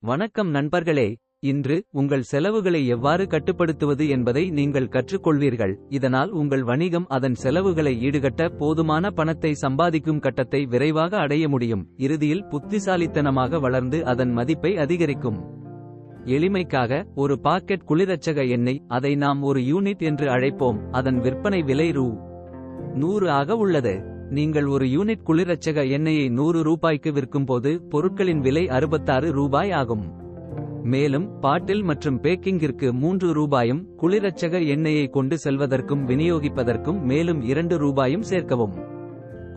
வணக்கம் நண்பர்களே. இன்று உங்கள் செலவுகளை எவ்வாறு கட்டுப்படுத்துவது என்பதை நீங்கள் கற்றுக்கொள்வீர்கள். இதனால் உங்கள் வணிகம் அதன் செலவுகளை ஈடுகட்ட போதுமான பணத்தை சம்பாதிக்கும் கட்டத்தை விரைவாக அடைய முடியும். இறுதியில் புத்திசாலித்தனமாக வளர்ந்து அதன் மதிப்பை அதிகரிக்கும். எளிமைக்காக, ஒரு பாக்கெட் குளிரச்சக எண்ணெய், அதை நாம் ஒரு யூனிட் என்று அழைப்போம். அதன் விற்பனை விலை ரூ.100 ஆக உள்ளது. நீங்கள் ஒரு யூனிட் குளிரச்சக எண்ணெயை ரூ.100க்கு விற்கும்போது பொருட்களின் விலை ரூ.66 ஆகும். மேலும் பாட்டில் மற்றும் பேக்கிங்கிற்கு ரூ.3யும் குளிரச்சக எண்ணெயை கொண்டு செல்வதற்கும் விநியோகிப்பதற்கும் மேலும் ரூ.2 சேர்க்கவும்.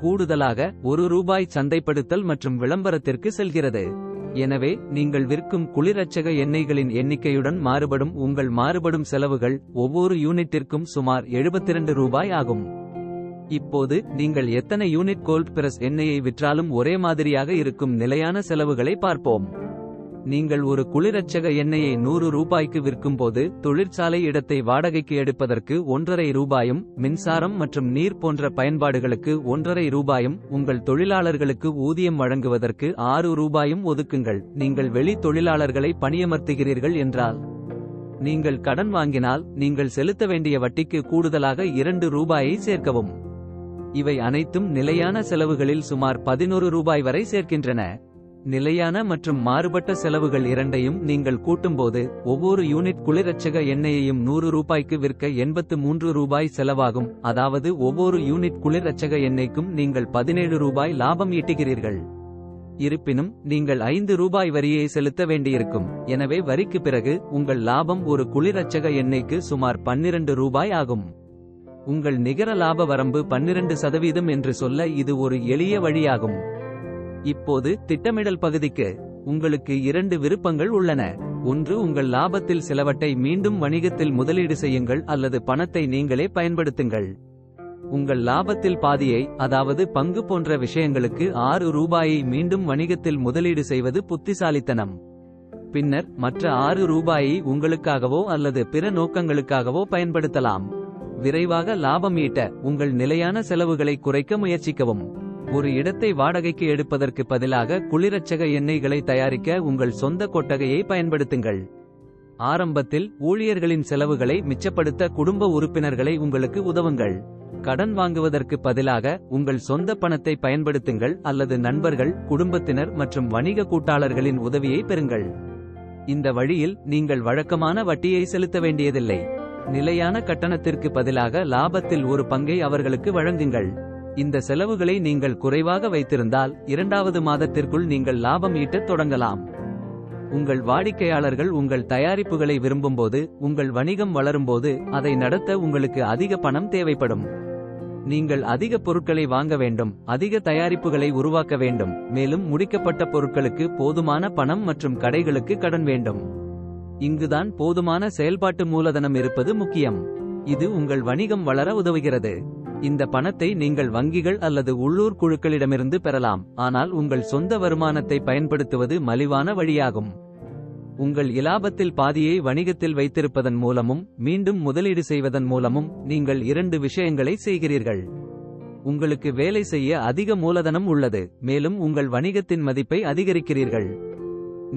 கூடுதலாக ரூ.1 சந்தைப்படுத்தல் மற்றும் விளம்பரத்திற்கு செல்கிறது. எனவே நீங்கள் விற்கும் குளிரச்சக எண்ணெய்களின் எண்ணிக்கையுடன் மாறுபடும் உங்கள் மாறுபடும் செலவுகள் ஒவ்வொரு யூனிட்டிற்கும் சுமார் ரூ.72 ஆகும். இப்போது நீங்கள் எத்தனை யூனிட் கோல்ட் பிரஸ் எண்ணெயை விற்றாலும் ஒரே மாதிரியாக இருக்கும் நிலையான செலவுகளை பார்ப்போம். நீங்கள் ஒரு குளிரச்சக எண்ணெயை ரூ.100க்கு விற்கும்போது தொழிற்சாலை இடத்தை வாடகைக்கு எடுப்பதற்கு ரூ.1.50, மின்சாரம் மற்றும் நீர் போன்ற பயன்பாடுகளுக்கு ரூ.1.50, உங்கள் தொழிலாளர்களுக்கு ஊதியம் வழங்குவதற்கு ரூ.6 ஒதுக்குங்கள். நீங்கள் வெளி தொழிலாளர்களை பணியமர்த்துகிறீர்கள் என்றால், நீங்கள் கடன் வாங்கினால் நீங்கள் செலுத்த வேண்டிய வட்டிக்கு கூடுதலாக ரூ.2 சேர்க்கவும். இவை அனைத்தும் நிலையான செலவுகளில் சுமார் ரூ.11 வரை சேர்க்கின்றன. நிலையான மற்றும் மாறுபட்ட செலவுகள் இரண்டையும் நீங்கள் கூட்டும்போது ஒவ்வொரு யூனிட் குளிரச்சக எண்ணெயையும் ரூ.100க்கு விற்க ரூ.83 செலவாகும். அதாவது ஒவ்வொரு யூனிட் குளிரச்சக எண்ணெய்க்கும் நீங்கள் ரூ.17 லாபம் ஈட்டுகிறீர்கள். இருப்பினும் நீங்கள் ரூ.5 வரியை செலுத்த வேண்டியிருக்கும். எனவே வரிக்கு பிறகு உங்கள் லாபம் ஒரு குளிரச்சக எண்ணெய்க்கு சுமார் ரூ.12 ஆகும். உங்கள் நிகர லாப வரம்பு 12% என்று சொல்ல இது ஒரு எளிய வழியாகும். இப்போது திட்டமிடல் பகுதிக்கு. உங்களுக்கு 2 விருப்பங்கள் உள்ளன. ஒன்று, உங்கள் லாபத்தில் சிலவற்றை மீண்டும் வணிகத்தில் முதலீடு செய்யுங்கள் அல்லது பணத்தை நீங்களே பயன்படுத்துங்கள். உங்கள் லாபத்தில் பாதியை, அதாவது பங்கு போன்ற விஷயங்களுக்கு ரூ.6 மீண்டும் வணிகத்தில் முதலீடு செய்வது புத்திசாலித்தனம். பின்னர் மற்ற ரூ.6 உங்களுக்காகவோ அல்லது பிற நோக்கங்களுக்காகவோ பயன்படுத்தலாம். விரைவாக லாபம் ஈட்ட உங்கள் நிலையான செலவுகளை குறைக்க முயற்சிக்கவும். ஒரு இடத்தை வாடகைக்கு எடுப்பதற்கு பதிலாக குளிரச்சக எண்ணெய்களை தயாரிக்க உங்கள் சொந்த கொட்டகையை பயன்படுத்துங்கள். ஆரம்பத்தில் ஊழியர்களின் செலவுகளை மிச்சப்படுத்த குடும்ப உறுப்பினர்களை உங்களுக்கு உதவுங்கள். கடன் வாங்குவதற்கு பதிலாக உங்கள் சொந்த பணத்தை பயன்படுத்துங்கள் அல்லது நண்பர்கள், குடும்பத்தினர் மற்றும் வணிக கூட்டாளர்களின் உதவியை பெறுங்கள். இந்த வழியில் நீங்கள் வழக்கமான வட்டியை செலுத்த வேண்டியதில்லை. நிலையான கட்டணத்திற்கு பதிலாக லாபத்தில் ஒரு பங்கை அவர்களுக்கு வழங்குங்கள். இந்த செலவுகளை நீங்கள் குறைவாக வைத்திருந்தால் 2வது மாதத்திற்குள் நீங்கள் லாபம் ஈட்டத் தொடங்கலாம். உங்கள் வாடிக்கையாளர்கள் உங்கள் தயாரிப்புகளை விரும்பும்போது, உங்கள் வணிகம் வளரும்போது அதை நடத்த உங்களுக்கு அதிக பணம் தேவைப்படும். நீங்கள் அதிக பொருட்களை வாங்க வேண்டும், அதிக தயாரிப்புகளை உருவாக்க வேண்டும், மேலும் முடிக்கப்பட்ட பொருட்களுக்கு போதுமான பணம் மற்றும் கடைகளுக்கு கடன் வேண்டும். இங்குதான் போதுமான செயல்பாட்டு மூலதனம் இருப்பது முக்கியம். இது உங்கள் வணிகம் வளர உதவுகிறது. இந்த பணத்தை நீங்கள் வங்கிகள் அல்லது உள்ளூர் குழுக்களிடமிருந்து பெறலாம், ஆனால் உங்கள் சொந்த வருமானத்தை பயன்படுத்துவது மலிவான வழியாகும். உங்கள் இலாபத்தில் பாதியை வணிகத்தில் வைத்திருப்பதன் மூலமும் மீண்டும் முதலீடு செய்வதன் மூலமும் நீங்கள் 2 விஷயங்களை செய்கிறீர்கள். உங்களுக்கு வேலை செய்ய அதிக மூலதனம் உள்ளது, மேலும் உங்கள் வணிகத்தின் மதிப்பை அதிகரிக்கிறீர்கள்.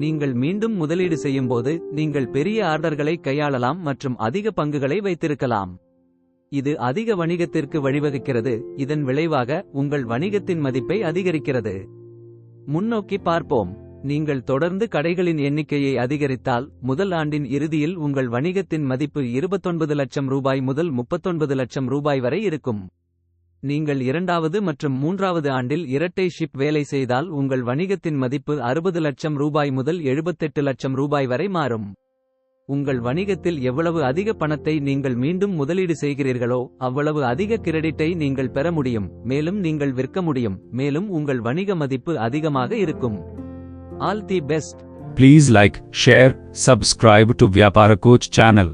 நீங்கள் மீண்டும் முதலீடு செய்யும்போது நீங்கள் பெரிய ஆர்டர்களை கையாளலாம் மற்றும் அதிக பங்குகளை வைத்திருக்கலாம். இது அதிக வணிகத்திற்கு வழிவகுக்கிறது. இதன் விளைவாக உங்கள் வணிகத்தின் மதிப்பை அதிகரிக்கிறது. முன்னோக்கி பார்ப்போம். நீங்கள் தொடர்ந்து கடைகளின் எண்ணிக்கையை அதிகரித்தால் முதல் ஆண்டின் இறுதியில் உங்கள் வணிகத்தின் மதிப்பு ரூ.29 லட்சம் முதல் ரூ.39 லட்சம் வரை இருக்கும். நீங்கள் 2வது மற்றும் 3வது ஆண்டில் இரட்டை ஷிப் வேலை செய்தால் உங்கள் வணிகத்தின் மதிப்பு ரூ.60 லட்சம் முதல் ரூ.78 லட்சம் வரை மாறும். உங்கள் வணிகத்தில் எவ்வளவு அதிக பணத்தை நீங்கள் மீண்டும் முதலீடு செய்கிறீர்களோ அவ்வளவு அதிக கிரெடிட்டை நீங்கள் பெற முடியும், மேலும் நீங்கள் விற்க முடியும், மேலும் உங்கள் வணிக மதிப்பு அதிகமாக இருக்கும். All the best. Please like, share, subscribe to Vyapara Coach channel.